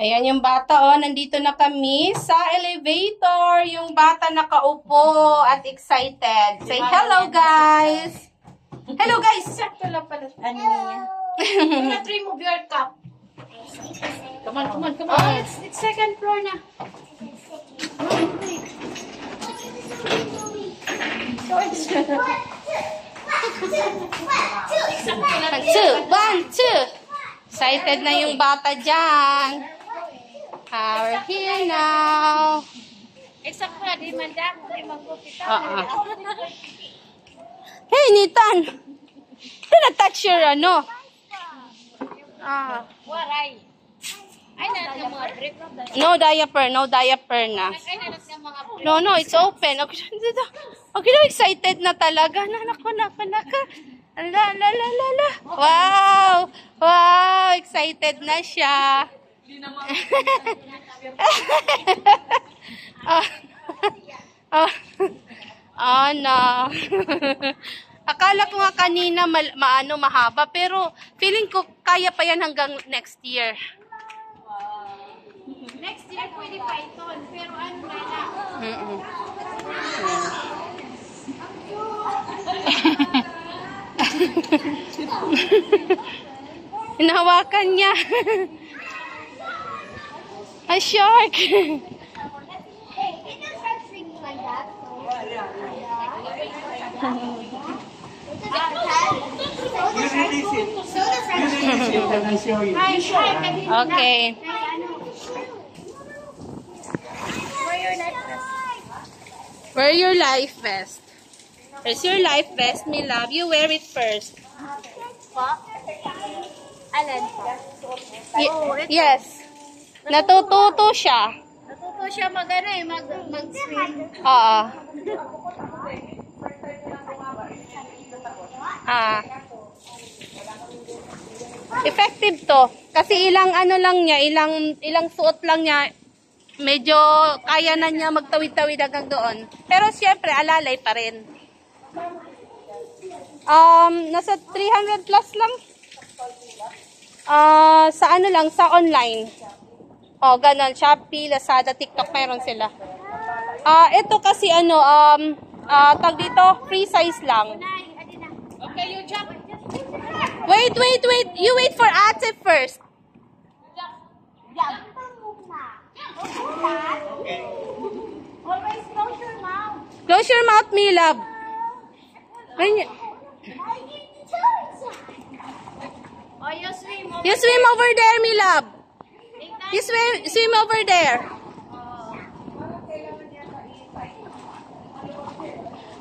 Ayan yung bata, oh. Nandito na kami sa elevator. Yung bata nakaupo at excited. Say hello, guys. Hello, guys. Sakto lang pala. Ano niya? Do not remove your cup. Come on, come on, come on. Oh, it's second floor na. One, two. Excited na yung bata dyan. We're here now. Exact na, di man dyan. Di man ko kita. Hey, Nathan. Na-touch your ano? Waray. Ay, nalat ng mga drip. No diaper na. Ay, nalat ng mga drip. No, it's open. Okay, excited na talaga. Nako. Ala. Wow, excited na siya. No. Akala ko nga kanina mahaba, pero feeling ko kaya pa yan hanggang next year. Next year, pwede pa ito. Pero ano na lang. Hinahawakan niya. A shark. Okay. Wear your life vest. Where's your life vest, my love? You wear it first. Alan po? Yes. Natututo siya. Natuto siya mag-swim. Oo. Effective to. Kasi ilang suot lang niya. Medyo kaya na niya magtawid-tawid hanggang doon. Pero siyempre, alalay pa rin. Nasa 300 plus lang. Sa online. Ganon. Shopee, Lazada, TikTok, mayroon sila. Ito kasi tag dito, free size lang. Okay, you jump. Wait. You wait for Ate first. Always close your mouth. Close your mouth, my love. Oh, you swim. You swim over there, my love. You swim over there.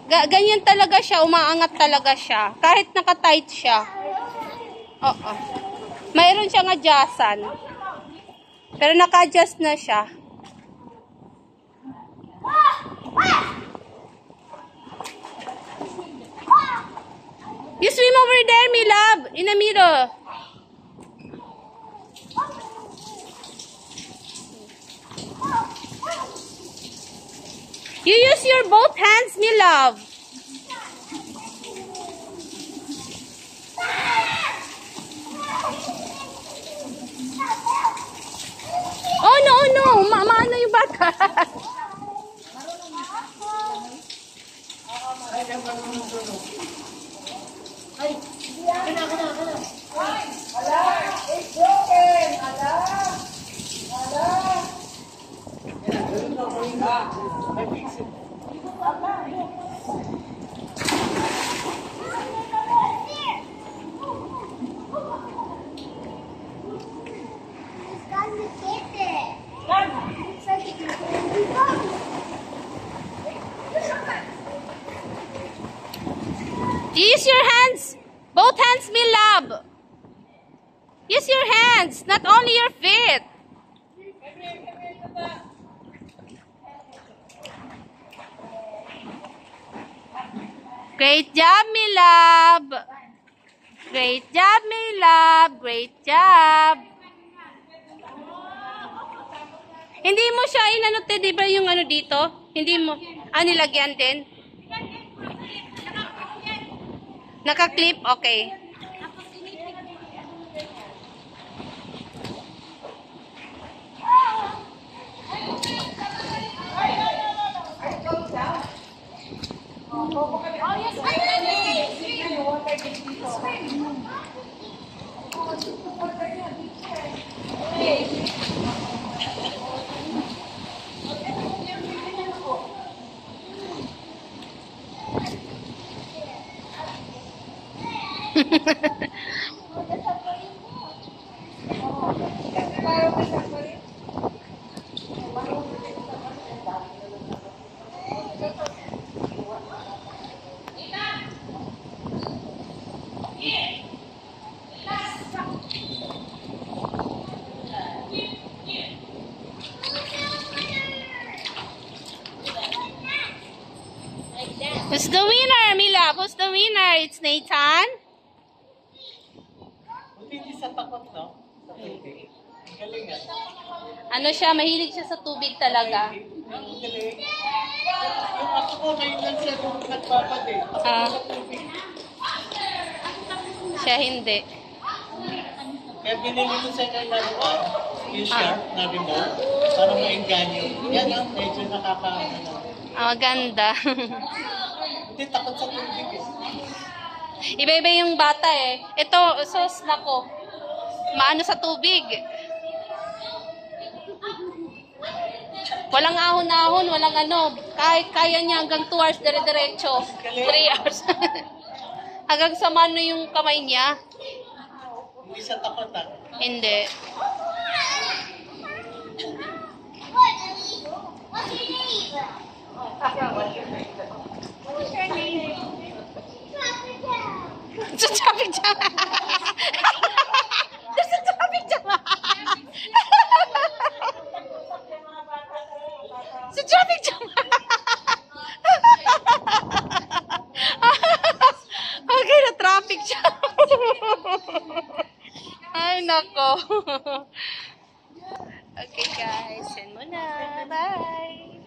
Ganyan talaga siya, umaangat talaga siya. Kahit naka-tight siya. Oo. Mayroon siyang adjustan. Pero naka-adjust na siya. You swim over there, my love. In the middle. You use your both hands, my love. Oh, no. Maano yung bata. It's broken. Use your hands. Both hands, my love. Use your hands, not only your feet. Great job, my love. Great job, my love. Great job. Hindi mo siya inanote, di ba yung ano dito? Hindi mo. Nilagyan din? Naka-clip? Okay. Who's the winner, Mila? Who's the winner? It's Nathan. Hindi sa takot, no? Sa tubig. Ang galing ah. Ano siya, mahilig siya sa tubig talaga. Ang galing. Yung ako ko, ngayon lang siya nung nagpapatid. Ah. Sa tubig. Siya hindi. Kaya binili ko sa kanya laruan. Yung sharp na remote. Para maingganyo. Yan ang medyo nakakaano. Ah, maganda. Hindi takot sa tubig eh. Iba-iba yung bata eh. Ito, sos nako. Maano sa tubig. Walang ahon-ahon, walang ano. Kahit kaya niya hanggang 2 hours dire-diretso. 3 hours. Hanggang sa mano yung kamay niya. Hindi sa takot ah. Hindi. Sa traffic jam. Sa traffic jam. Sa traffic jam. Okay, na traffic jam. Ay, nako. Okay, guys. Send mo na. Bye.